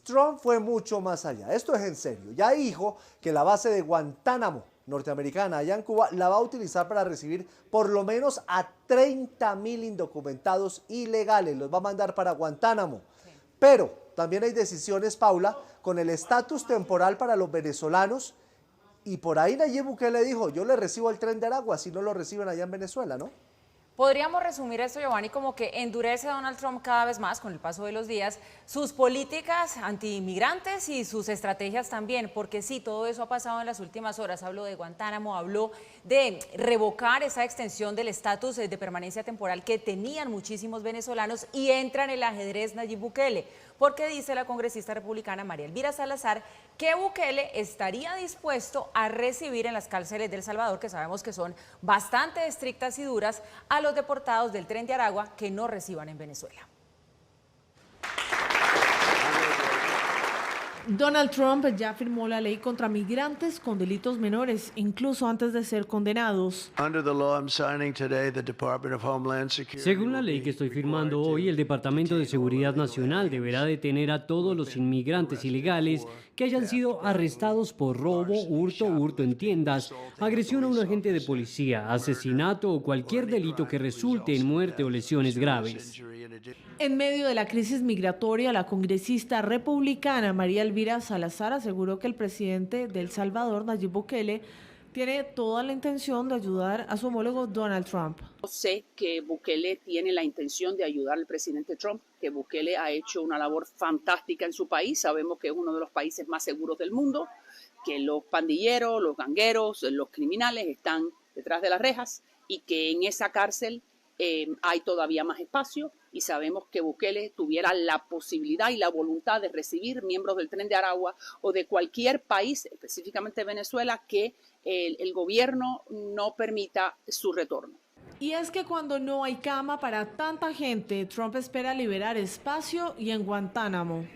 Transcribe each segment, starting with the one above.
Trump fue mucho más allá. Esto es en serio. Ya dijo que la base de Guantánamo norteamericana allá en Cuba la va a utilizar para recibir por lo menos a 30.000 indocumentados ilegales. Los va a mandar para Guantánamo. Pero también hay decisiones, Paula, con el estatus temporal para los venezolanos. Y por ahí Nayib Bukele dijo, yo le recibo el tren de Aragua si no lo reciben allá en Venezuela, ¿no? Podríamos resumir esto, Giovanni, como que endurece Donald Trump cada vez más con el paso de los días sus políticas antiinmigrantes y sus estrategias también, porque sí, todo eso ha pasado en las últimas horas. Habló de Guantánamo, habló de revocar esa extensión del estatus de permanencia temporal que tenían muchísimos venezolanos y entra en el ajedrez Nayib Bukele, porque dice la congresista republicana María Elvira Salazar que Bukele estaría dispuesto a recibir en las cárceles de El Salvador, que sabemos que son bastante estrictas y duras, a los deportados del Tren de Aragua que no reciban en Venezuela. Donald Trump ya firmó la ley contra migrantes con delitos menores, incluso antes de ser condenados. Según la ley que estoy firmando hoy, el Departamento de Seguridad Nacional deberá detener a todos los inmigrantes ilegales que hayan sido arrestados por robo, hurto en tiendas, agresión a un agente de policía, asesinato o cualquier delito que resulte en muerte o lesiones graves. En medio de la crisis migratoria, la congresista republicana María Elvira Salazar aseguró que el presidente de El Salvador, Nayib Bukele, tiene toda la intención de ayudar a su homólogo Donald Trump. Yo sé que Bukele tiene la intención de ayudar al presidente Trump, que Bukele ha hecho una labor fantástica en su país. Sabemos que es uno de los países más seguros del mundo, que los pandilleros, los gangueros, los criminales están detrás de las rejas y que en esa cárcel hay todavía más espacio, y sabemos que Bukele tuviera la posibilidad y la voluntad de recibir miembros del Tren de Aragua o de cualquier país, específicamente Venezuela, que el gobierno no permita su retorno. Y es que cuando no hay cama para tanta gente, Trump espera liberar espacio y en Guantánamo.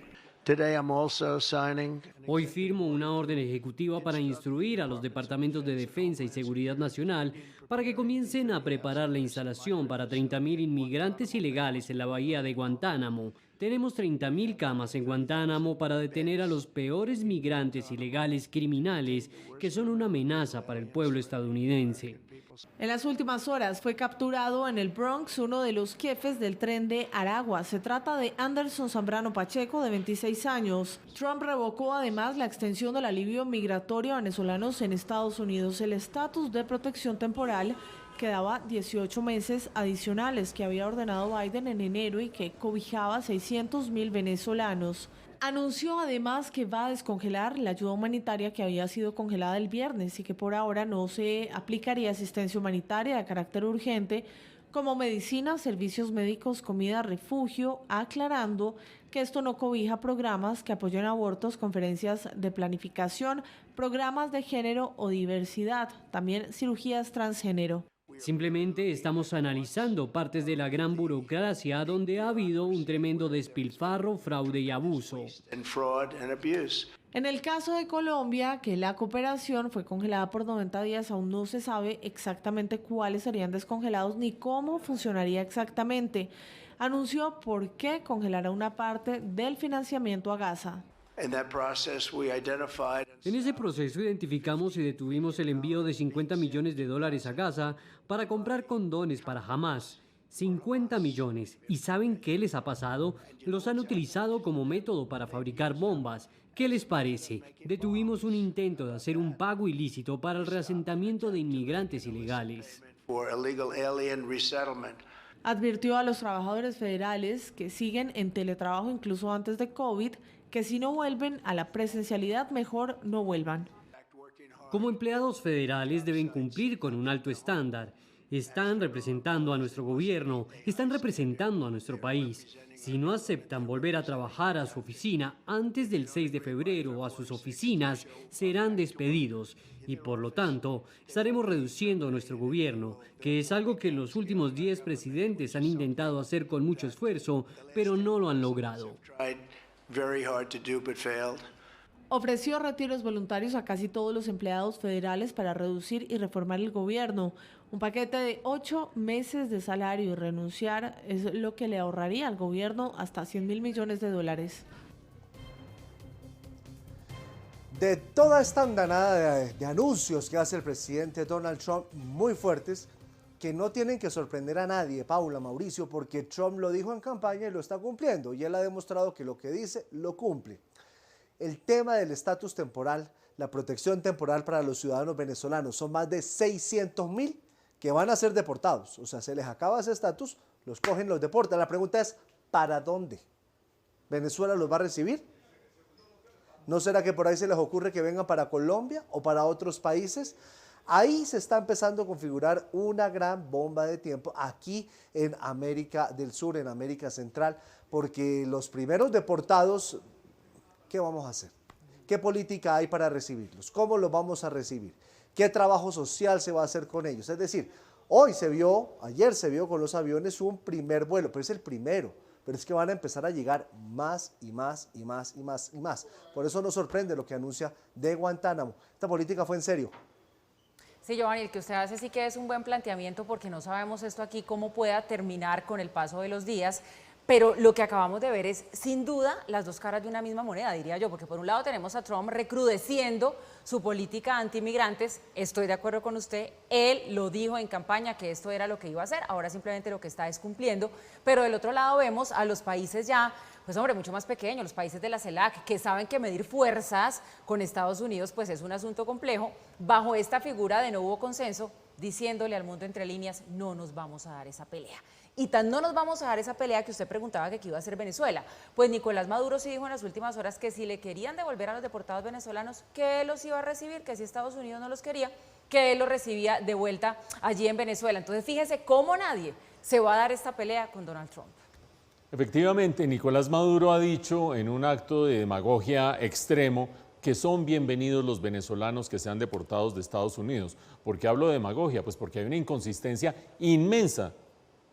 Hoy firmo una orden ejecutiva para instruir a los departamentos de Defensa y Seguridad Nacional para que comiencen a preparar la instalación para 30.000 inmigrantes ilegales en la bahía de Guantánamo. Tenemos 30.000 camas en Guantánamo para detener a los peores migrantes ilegales criminales que son una amenaza para el pueblo estadounidense. En las últimas horas fue capturado en el Bronx uno de los jefes del Tren de Aragua. Se trata de Anderson Zambrano Pacheco, de 26 años. Trump revocó además la extensión del alivio migratorio a venezolanos en Estados Unidos. El estatus de protección temporal que daba 18 meses adicionales que había ordenado Biden en enero y que cobijaba a 600.000 venezolanos. Anunció además que va a descongelar la ayuda humanitaria que había sido congelada el viernes y que por ahora no se aplicaría asistencia humanitaria de carácter urgente como medicina, servicios médicos, comida, refugio, aclarando que esto no cobija programas que apoyan abortos, conferencias de planificación, programas de género o diversidad, también cirugías transgénero. Simplemente estamos analizando partes de la gran burocracia donde ha habido un tremendo despilfarro, fraude y abuso. En el caso de Colombia, que la cooperación fue congelada por 90 días, aún no se sabe exactamente cuáles serían descongelados ni cómo funcionaría exactamente. Anunció por qué congelará una parte del financiamiento a Gaza. En ese proceso identificamos y detuvimos el envío de $50 millones a Gaza para comprar condones para Hamas. 50 millones. ¿Y saben qué les ha pasado? Los han utilizado como método para fabricar bombas. ¿Qué les parece? Detuvimos un intento de hacer un pago ilícito para el reasentamiento de inmigrantes ilegales. Advirtió a los trabajadores federales que siguen en teletrabajo incluso antes de COVID que si no vuelven a la presencialidad, mejor no vuelvan. Como empleados federales deben cumplir con un alto estándar. Están representando a nuestro gobierno, están representando a nuestro país. Si no aceptan volver a trabajar a su oficina antes del 6 de febrero o a sus oficinas, serán despedidos. Y por lo tanto, estaremos reduciendo nuestro gobierno, que es algo que los últimos 10 presidentes han intentado hacer con mucho esfuerzo, pero no lo han logrado. Ofreció retiros voluntarios a casi todos los empleados federales para reducir y reformar el gobierno. Un paquete de 8 meses de salario y renunciar es lo que le ahorraría al gobierno hasta $100.000 millones. De toda esta andanada de anuncios que hace el presidente Donald Trump, muy fuertes, que no tienen que sorprender a nadie, Paula, Mauricio, porque Trump lo dijo en campaña y lo está cumpliendo, y él ha demostrado que lo que dice, lo cumple. El tema del estatus temporal, la protección temporal para los ciudadanos venezolanos, son más de 600.000 que van a ser deportados, o sea, se les acaba ese estatus, los cogen, los deportan. La pregunta es, ¿para dónde? ¿Venezuela los va a recibir? ¿No será que por ahí se les ocurre que vengan para Colombia o para otros países? Ahí se está empezando a configurar una gran bomba de tiempo aquí en América del Sur, en América Central, porque los primeros deportados, ¿qué vamos a hacer? ¿Qué política hay para recibirlos? ¿Cómo los vamos a recibir? ¿Qué trabajo social se va a hacer con ellos? Es decir, ayer se vio con los aviones un primer vuelo, pero es el primero. Pero es que van a empezar a llegar más y más y más y más y más. Por eso nos sorprende lo que anuncia de Guantánamo. Esta política fue en serio. Sí, Giovanni, el que usted hace sí que es un buen planteamiento porque no sabemos esto aquí cómo pueda terminar con el paso de los días. Pero lo que acabamos de ver es, sin duda, las dos caras de una misma moneda, diría yo, porque por un lado tenemos a Trump recrudeciendo su política anti-inmigrantes, estoy de acuerdo con usted, él lo dijo en campaña que esto era lo que iba a hacer, ahora simplemente lo que está es cumpliendo, pero del otro lado vemos a los países ya, pues hombre, mucho más pequeños, los países de la CELAC, que saben que medir fuerzas con Estados Unidos pues es un asunto complejo, bajo esta figura de no hubo consenso, diciéndole al mundo entre líneas, no nos vamos a dar esa pelea. Y tan no nos vamos a dar esa pelea que usted preguntaba que qué iba a hacer Venezuela. Pues Nicolás Maduro sí dijo en las últimas horas que si le querían devolver a los deportados venezolanos, que él los iba a recibir, que si Estados Unidos no los quería, que él los recibía de vuelta allí en Venezuela. Entonces fíjese cómo nadie se va a dar esta pelea con Donald Trump. Efectivamente, Nicolás Maduro ha dicho en un acto de demagogia extremo que son bienvenidos los venezolanos que sean deportados de Estados Unidos. ¿Por qué hablo de demagogia? Pues porque hay una inconsistencia inmensa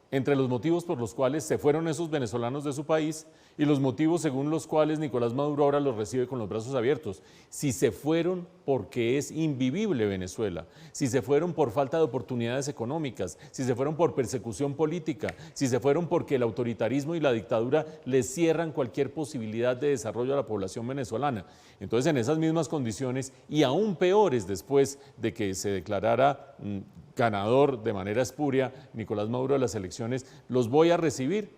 entre los motivos por los cuales se fueron esos venezolanos de su país y los motivos según los cuales Nicolás Maduro ahora los recibe con los brazos abiertos. Si se fueron porque es invivible Venezuela, si se fueron por falta de oportunidades económicas, si se fueron por persecución política, si se fueron porque el autoritarismo y la dictadura les cierran cualquier posibilidad de desarrollo a la población venezolana. Entonces, en esas mismas condiciones y aún peores después de que se declarara ganador de manera espuria Nicolás Maduro de las elecciones, los voy a recibir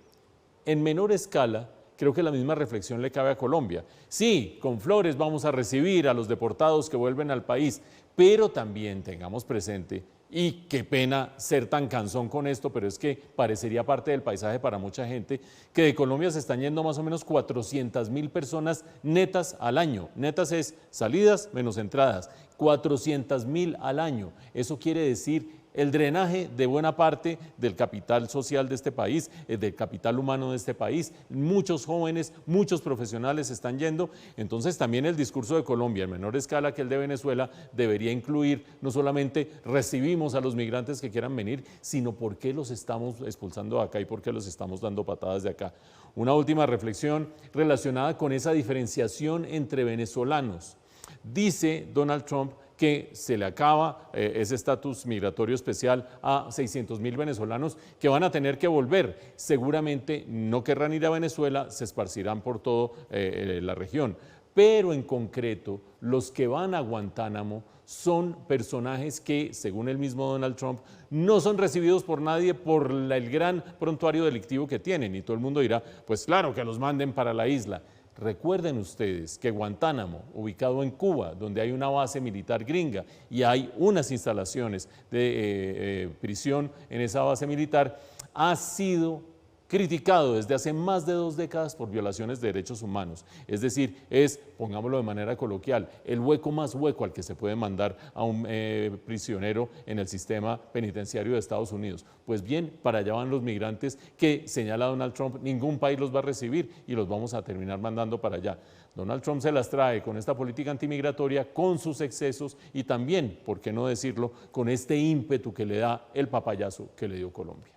en menor escala. Creo que la misma reflexión le cabe a Colombia. Sí, con flores vamos a recibir a los deportados que vuelven al país, pero también tengamos presente, y qué pena ser tan cansón con esto, pero es que parecería parte del paisaje para mucha gente, que de Colombia se están yendo más o menos 400.000 personas netas al año. Netas es salidas menos entradas, 400.000 al año. Eso quiere decir el drenaje de buena parte del capital social de este país, del capital humano de este país. Muchos jóvenes, muchos profesionales están yendo. Entonces también el discurso de Colombia, en menor escala que el de Venezuela, debería incluir no solamente recibimos a los migrantes que quieran venir, sino por qué los estamos expulsando de acá y por qué los estamos dando patadas de acá. Una última reflexión relacionada con esa diferenciación entre venezolanos. Dice Donald Trump que se le acaba ese estatus migratorio especial a 600.000 venezolanos que van a tener que volver. Seguramente no querrán ir a Venezuela, se esparcirán por toda la región. Pero en concreto, los que van a Guantánamo son personajes que, según el mismo Donald Trump, no son recibidos por nadie por el gran prontuario delictivo que tienen. Y todo el mundo dirá, pues claro, que los manden para la isla. Recuerden ustedes que Guantánamo, ubicado en Cuba, donde hay una base militar gringa y hay unas instalaciones de prisión en esa base militar, ha sido criticado desde hace más de 2 décadas por violaciones de derechos humanos. Es decir, es, pongámoslo de manera coloquial, el hueco más hueco al que se puede mandar a un prisionero en el sistema penitenciario de Estados Unidos. Pues bien, para allá van los migrantes que, señala Donald Trump, ningún país los va a recibir y los vamos a terminar mandando para allá. Donald Trump se las trae con esta política antimigratoria, con sus excesos y también, por qué no decirlo, con este ímpetu que le da el papayazo que le dio Colombia.